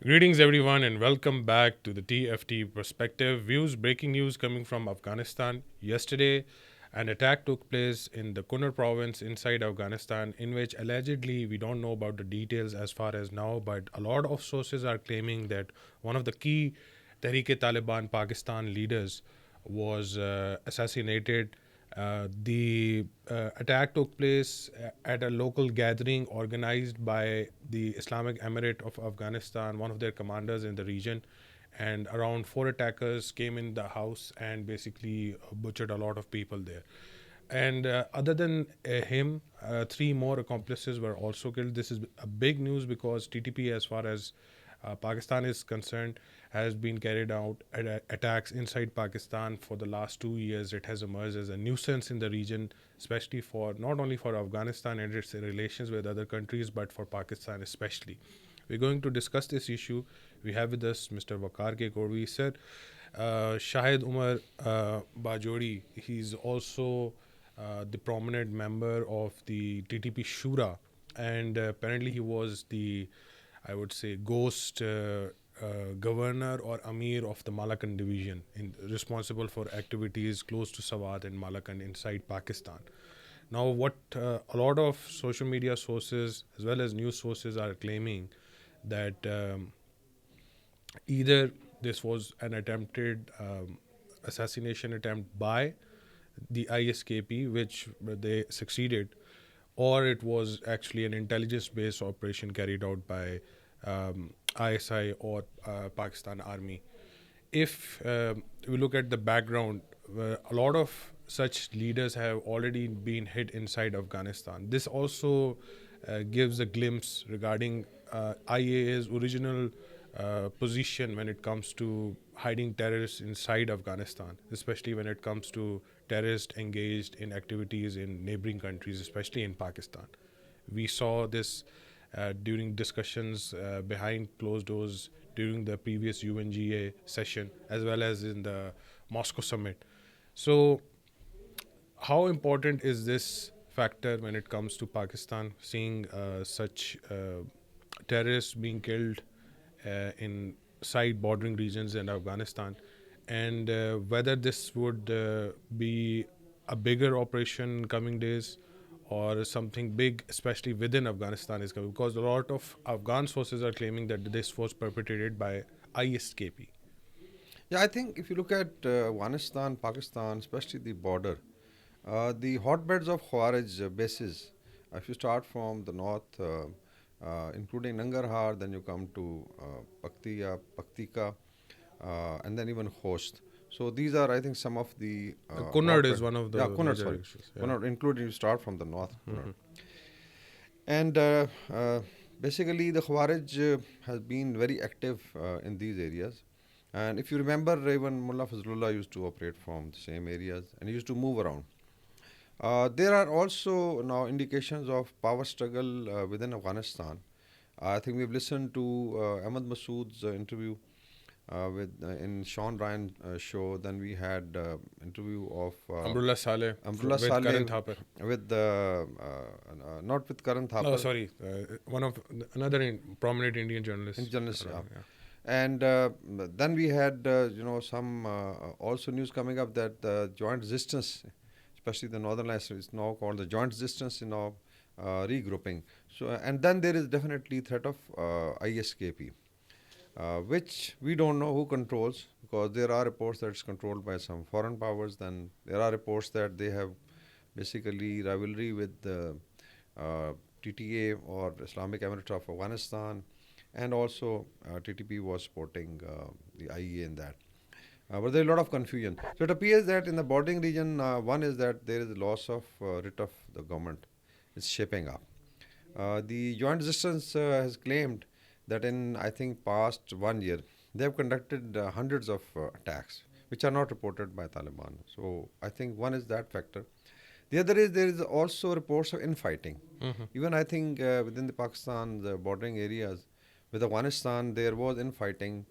Greetings, everyone, and welcome back to the TFT Perspective. Views breaking news coming from Afghanistan. Yesterday, an attack took place in the Kunar province inside Afghanistan, in which allegedly we don't know about the details as far as now, but a lot of sources are claiming that one of the key Tehreek-e-Taliban Pakistan leaders was assassinated. The attack took place at a local gathering organized by the Islamic Emirate of Afghanistan, one of their commanders in the region. And around four attackers came in the house and basically butchered a lot of people there. And other than him, three more accomplices were also killed. This is a big news because TTP, as far as Pakistan is concerned, has been carried out attacks inside Pakistan for the last 2 years. It has emerged as a nuisance in the region, especially for not only for Afghanistan and its relations with other countries, but for Pakistan especially. We're going to discuss this issue. We have with us Mr. Wakar K. Gorvi. Sir, Shahid Umar Bajori, he's also the prominent member of the TTP Shura, and apparently he was the, I would say, ghost governor or Amir of the Malakan division, responsible for activities close to Sawat and Malakan inside Pakistan. Now, what a lot of social media sources as well as news sources are claiming that either this was an attempted assassination attempt by the ISKP, which they succeeded, or it was actually an intelligence based operation carried out by ISI or Pakistan Army. If we look at the background, a lot of such leaders have already been hit inside Afghanistan. This also gives a glimpse regarding IAA's original position when it comes to hiding terrorists inside Afghanistan, especially when it comes to terrorists engaged in activities in neighboring countries, especially in Pakistan. We saw this during discussions behind closed doors during the previous UNGA session, as well as in the Moscow summit. So, how important is this factor when it comes to Pakistan, seeing such terrorists being killed in side bordering regions in Afghanistan, and whether this would be a bigger operation in coming days or something big, especially within Afghanistan, is coming? Because a lot of Afghan sources are claiming that this was perpetrated by ISKP. Yeah, I think if you look at Afghanistan, Pakistan, especially the border, the hotbeds of Khawarij bases, if you start from the north, including Nangarhar, then you come to Paktika, and then even Khost. So these are, I think, some of the Cunard is hotbed. one of Yeah, the Cunard, major sorry. issues. Yeah. Cunard, including you start from the north, Cunard. And basically, the Khawarij has been very active in these areas. And if you remember, even Mullah Fazlullah used to operate from the same areas and he used to move around. There are also now indications of power struggle within Afghanistan. I think we've listened to Ahmad Masood's interview with in Sean Ryan show. Then we had interview of Amrullah Saleh Amrullah with Saleh Karan Thapar. with not with Karan No, Thapar. sorry, one of another prominent Indian journalist. In journalists, yeah. Yeah. And then we had, some also news coming up that the joint resistance, especially the northern alliance, is now called the joint resistance, regrouping. So, and then there is definitely threat of ISKP, which we don't know who controls, because there are reports that it's controlled by some foreign powers. Then there are reports that they have basically rivalry with the TTA or Islamic Emirate of Afghanistan, and also TTP was supporting the IEA in that. But there is a lot of confusion. So it appears that in the bordering region, one is that there is a loss of writ of the government. It's shaping up. The joint resistance has claimed that in, I think, past 1 year, they have conducted hundreds of attacks, which are not reported by Taliban. So I think one is that factor. The other is there is also reports of infighting. Even I think within the Pakistan, the bordering areas with Afghanistan, there was infighting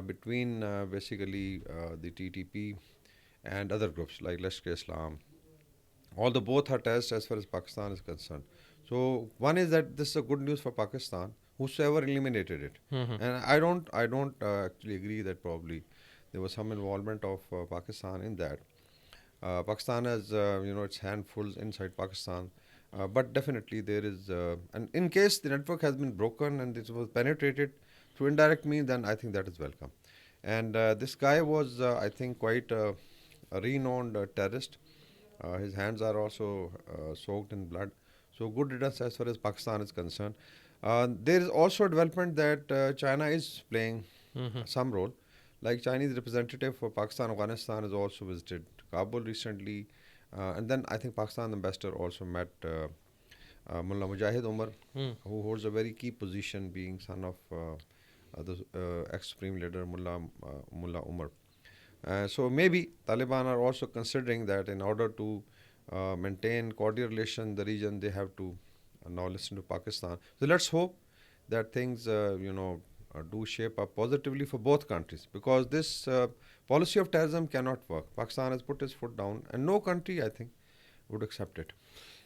between basically the TTP and other groups like Lashkar-e-Islam. Although both are terrorists as far as Pakistan is concerned. So one is that this is a good news for Pakistan. whosoever eliminated it. Mm-hmm. And I don't actually agree that probably there was some involvement of Pakistan in that. Pakistan has its handfuls inside Pakistan, but definitely there is and in case the network has been broken and it was penetrated through indirect means, then I think that is welcome. And this guy was I think quite a renowned terrorist. His hands are also soaked in blood. So good riddance as far as Pakistan is concerned. There is also a development that China is playing Mm-hmm. some role. Like Chinese representative for Pakistan, Afghanistan has also visited Kabul recently. And then I think Pakistan ambassador also met Mullah Mujahid Umar, Mm. who holds a very key position being son of the ex-supreme leader Mullah Umar. So maybe Taliban are also considering that in order to maintain cordial relation in the region, they have to now listen to Pakistan. So let's hope that things, do shape up positively for both countries, because this policy of terrorism cannot work. Pakistan has put its foot down, and no country, I think, would accept it.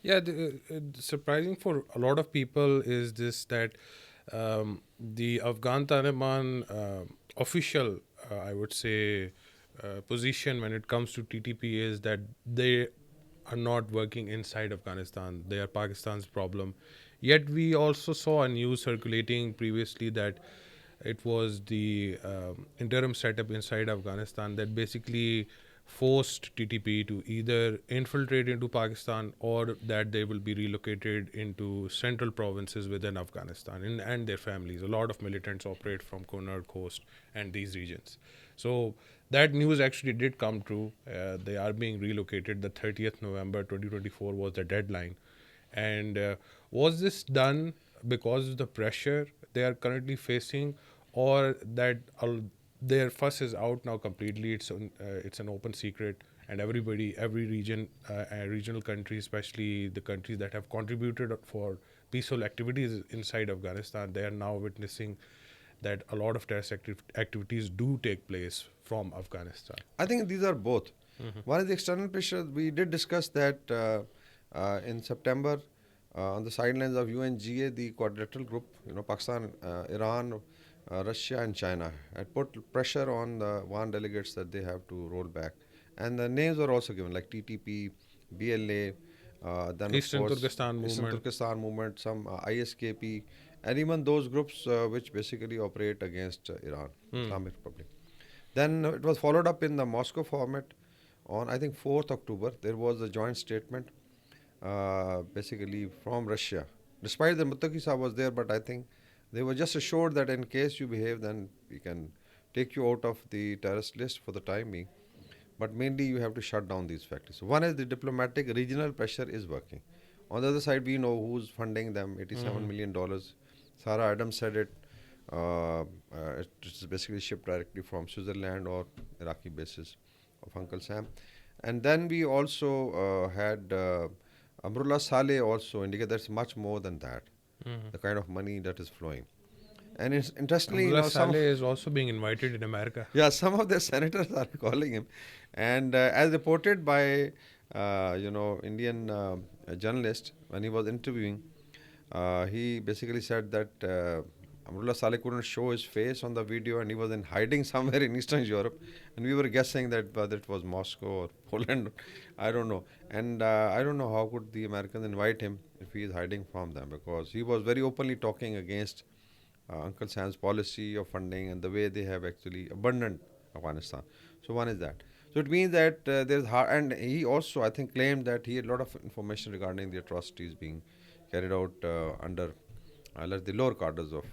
Yeah, surprising for a lot of people is this that the Afghan Taliban official, I would say, position when it comes to TTP is that they are not working inside Afghanistan. They are Pakistan's problem. Yet we also saw a news circulating previously that it was the interim setup inside Afghanistan that basically forced TTP to either infiltrate into Pakistan or that they will be relocated into central provinces within Afghanistan and their families. A lot of militants operate from Kunar Coast and these regions. So that news actually did come true. They are being relocated. The 30th November 2024 was the deadline. And was this done because of the pressure they are currently facing, or that their fuss is out now completely? It's an open secret, and every regional country, especially the countries that have contributed for peaceful activities inside Afghanistan, they are now witnessing that a lot of activities do take place from Afghanistan. I think these are both. Mm-hmm. One is the external pressure. We did discuss that in September on the sidelines of UNGA, the quadrilateral group, Pakistan, Iran, Russia, and China, had put pressure on the one delegates that they have to roll back. And the names were also given, like TTP, BLA, then of Eastern course Turkestan Eastern movement. Turkestan movement, some ISKP, and even those groups which basically operate against Iran, Hmm. Islamic Republic. Then it was followed up in the Moscow format on, I think, 4th October. There was a joint statement basically from Russia. Despite the Muttaqi Saab was there, but I think they were just assured that in case you behave, then we can take you out of the terrorist list for the time being. But mainly you have to shut down these factories. So one is the diplomatic regional pressure is working. On the other side, we know who's funding them, $87 Mm-hmm. million. Sarah Adams said it. It's basically shipped directly from Switzerland or Iraqi bases of Uncle Sam. And then we also had Amrullah Saleh also indicate that's much more than that, Mm-hmm. the kind of money that is flowing. And it's interestingly, Amrullah some Saleh is also being invited in America. yeah, some of the senators are calling him, and as reported by Indian journalist when he was interviewing, he basically said that Amrullah Saleh couldn't show his face on the video, and he was in hiding somewhere in Eastern Europe, and we were guessing that whether it was Moscow or Poland, I don't know, and I don't know how could the Americans invite him if he is hiding from them, because he was very openly talking against Uncle Sam's policy of funding and the way they have actually abandoned Afghanistan. So one is that. So it means that there is and he also I think claimed that he had a lot of information regarding the atrocities being carried out under the lower cadres of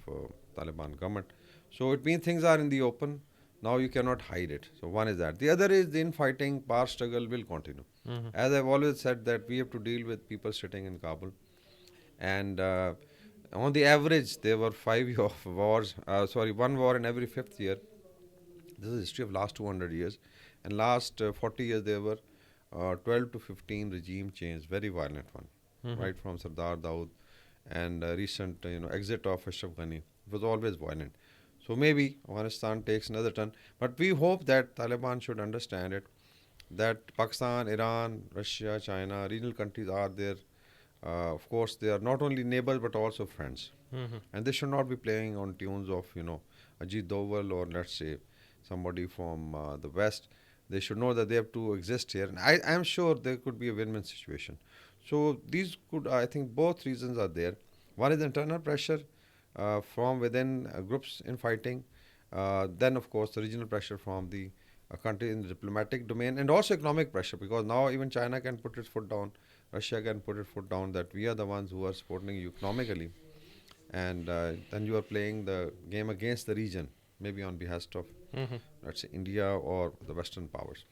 Taliban government. So it means things are in the open. Now you cannot hide it. So one is that. The other is the infighting, power struggle will continue. Mm-hmm. As I've always said that we have to deal with people sitting in Kabul, and on the average there were 5 of wars. One war in every fifth year. This is history of last 200 years, and last 40 years there were 12 to 15 regime change, very violent one, Mm-hmm. right from Sardar Daud and recent exit of Ashraf Ghani. It was always violent. So maybe Afghanistan takes another turn, but we hope that Taliban should understand it, that Pakistan, Iran, Russia, China, regional countries are their Of course, they are not only neighbors but also friends, Mm-hmm. and they should not be playing on tunes of Ajit Doval or let's say somebody from the West. They should know that they have to exist here, and I am sure there could be a win-win situation. So these could, I think, both reasons are there. One is internal pressure from within groups in fighting. Then, of course, the regional pressure from the country in the diplomatic domain, and also economic pressure because now even China can put its foot down, Russia can put its foot down that we are the ones who are supporting you economically, and then you are playing the game against the region, maybe on behest of, Mm-hmm. let's say, India or the Western powers.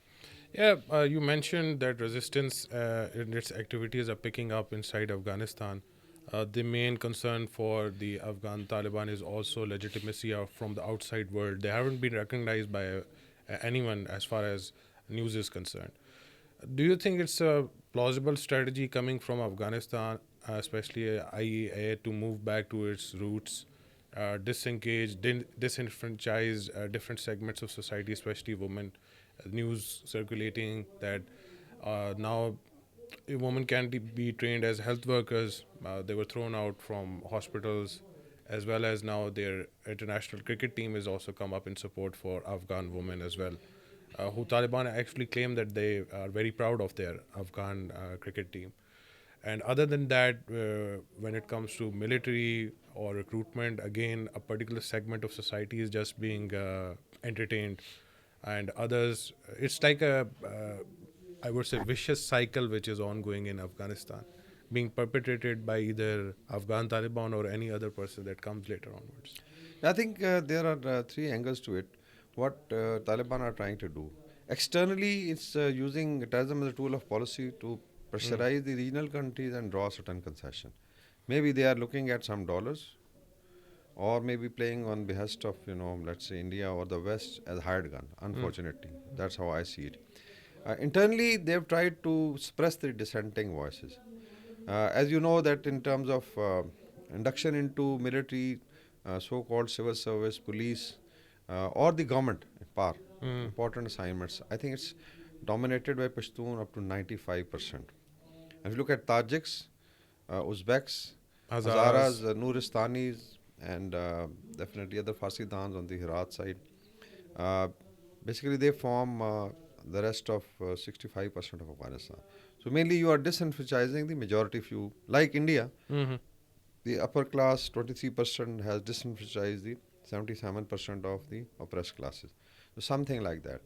Yeah, you mentioned that resistance in its activities are picking up inside Afghanistan. The main concern for the Afghan Taliban is also legitimacy from the outside world. They haven't been recognized by anyone as far as news is concerned. Do you think it's a plausible strategy coming from Afghanistan, especially IEA, to move back to its roots, disengage, disenfranchise different segments of society, especially women? News circulating that now women can be trained as health workers. They were thrown out from hospitals, as well as now their international cricket team has also come up in support for Afghan women as well. Who Taliban actually claim that they are very proud of their Afghan cricket team. And other than that, when it comes to military or recruitment, again, a particular segment of society is just being entertained, and others, it's like I would say, vicious cycle which is ongoing in Afghanistan, being perpetrated by either Afghan Taliban or any other person that comes later onwards. I think there are three angles to it. What Taliban are trying to do. Externally, it's using terrorism as a tool of policy to Mm. pressurize the regional countries and draw certain concession. Maybe they are looking at some dollars, or maybe playing on behest of, let's say India or the West as hired gun. Mm. Unfortunately, that's how I see it. Internally, they've tried to suppress the dissenting voices. As you know, that in terms of induction into military, so-called civil service, police, or the government power, Mm. important assignments, I think it's dominated by Pashtun up to 95%. If you look at Tajiks, Uzbeks, Hazars. Hazaras, Nuristanis, and definitely other Farsidans on the Herat side, uh, basically they form the rest of 65% of Afghanistan. So mainly you are disenfranchising the majority few. Like India, Mm-hmm. the upper class 23% has disenfranchised the 77% of the oppressed classes. So something like that.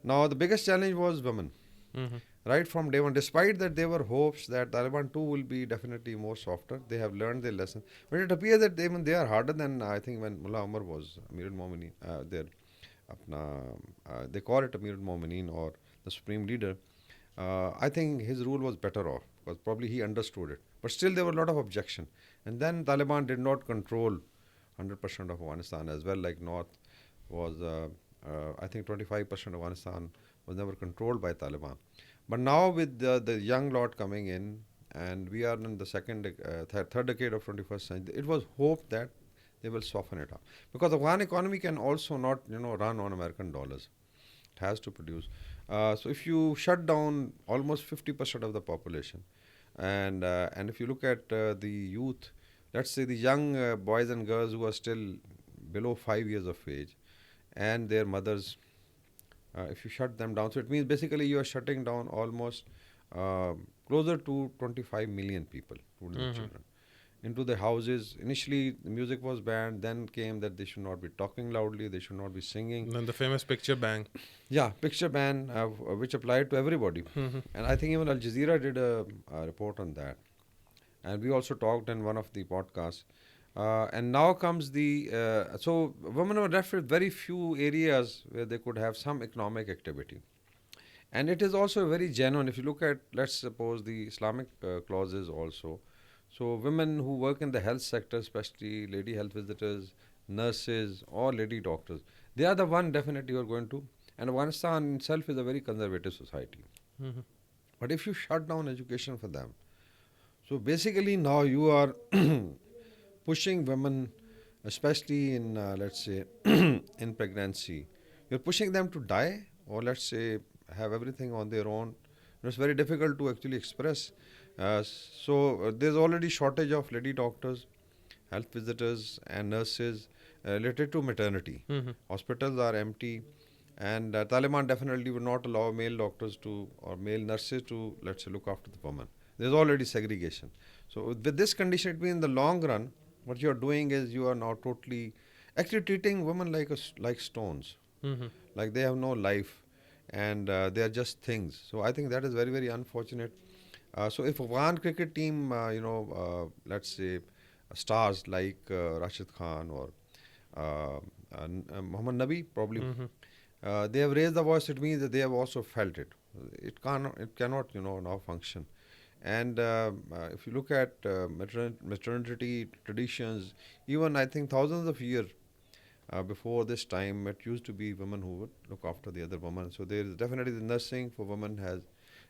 Now the biggest challenge was women. Mm-hmm. Right from day one, despite that there were hopes that Taliban too will be definitely more softer, they have learned their lesson. But it appears that they are harder than I think when Mullah Omar was Amirul Momineen, they call it Amirul Momineen or the supreme leader. I think his rule was better off because probably he understood it. But still, there were a lot of objection. And then Taliban did not control 100% of Afghanistan as well, like North was, I think 25% of Afghanistan was never controlled by Taliban. But now with the young lot coming in, and we are in the third decade of 21st century, it was hoped that they will soften it up because the Afghan economy can also not run on American dollars. It has to produce. So if you shut down almost 50% of the population, and if you look at the youth, let's say the young boys and girls who are still below 5 years of age, and their mothers, if you shut them down, so it means basically you are shutting down almost closer to 25 million people, including the Mm-hmm. children, into the houses. Initially, the music was banned. Then came that they should not be talking loudly. They should not be singing. Then the famous picture bang. Yeah, picture ban, which applied to everybody. Mm-hmm. And I think even Al Jazeera did a report on that. And we also talked in one of the podcasts. And now comes so women were left with very few areas where they could have some economic activity. And it is also very genuine. If you look at, let's suppose, the Islamic clauses also. So women who work in the health sector, especially lady health visitors, nurses, or lady doctors, they are the one definitely who are going to. And Afghanistan itself is a very conservative society. Mm-hmm. But if you shut down education for them, so basically now you are pushing women, especially in, let's say, in pregnancy, you're pushing them to die or let's say have everything on their own. It's very difficult to actually express So there's already shortage of lady doctors, health visitors, and nurses related to maternity. Mm-hmm. Hospitals are empty, and Taliban definitely would not allow male doctors to or male nurses to, let's say, look after the woman. There's already segregation. So with this condition, it means in the long run, what you are doing is you are now totally actually treating women like like stones, Mm-hmm. like they have no life, and they are just things. So I think that is very very unfortunate. So if Afghan cricket team, let's say stars like Rashid Khan or Muhammad Nabi, probably Mm-hmm. they have raised the voice. It means that they have also felt it. It cannot, now function. And if you look at maternity traditions, even I think thousands of years before this time, it used to be women who would look after the other woman. So there is definitely the nursing for women has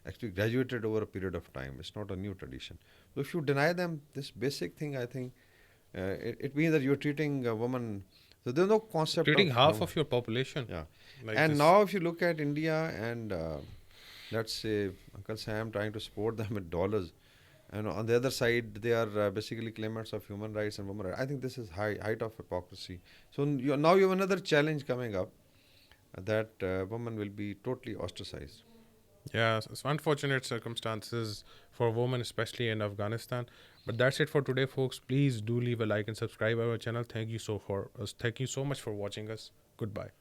actually graduated over a period of time. It's not a new tradition. So if you deny them this basic thing, I think it means that you're treating a woman. So there's no concept Treating of half of your population yeah. like And this. now if you look at India and let's say Uncle Sam trying to support them with dollars, and on the other side they are basically claimants of human rights and women rights. I think this is height of hypocrisy. So now you have another challenge coming up that women will be totally ostracized. Yeah, it's unfortunate circumstances for women, especially in Afghanistan. But that's it for today, folks. Please do leave a like and subscribe our channel. Thank you so much for watching us. Goodbye.